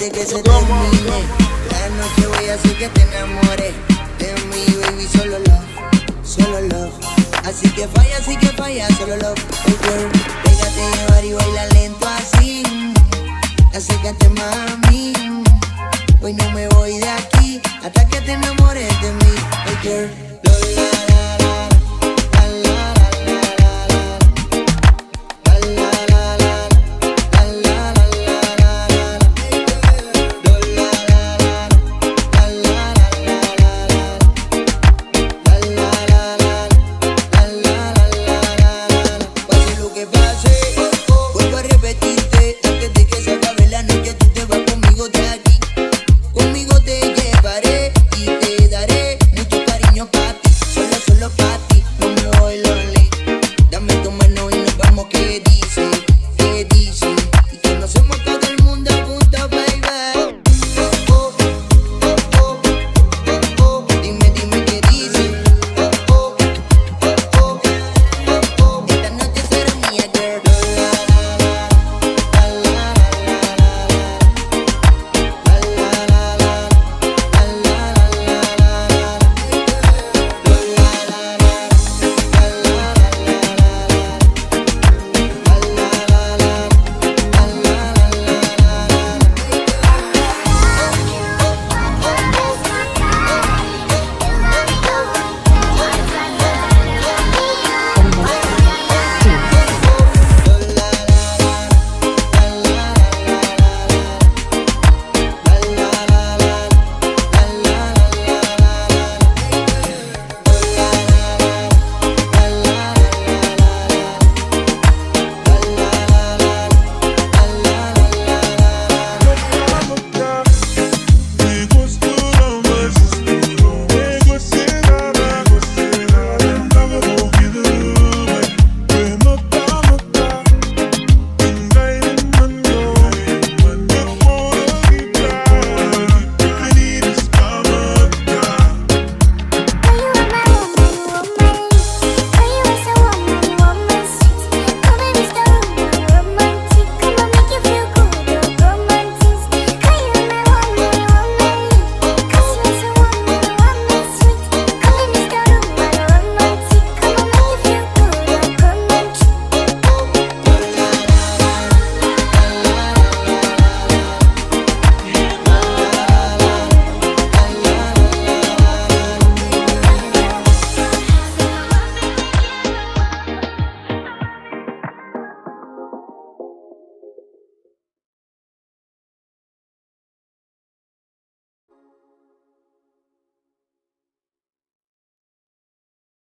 de que se termine la noche voy a hacer que te enamores de mí, baby, solo love, solo love. Así que falla, solo love, hey girl. Déjate llevar y baila lento así, acércate mami. Hoy no me voy de aquí hasta que te enamores de mí, hey girl. La, la, la,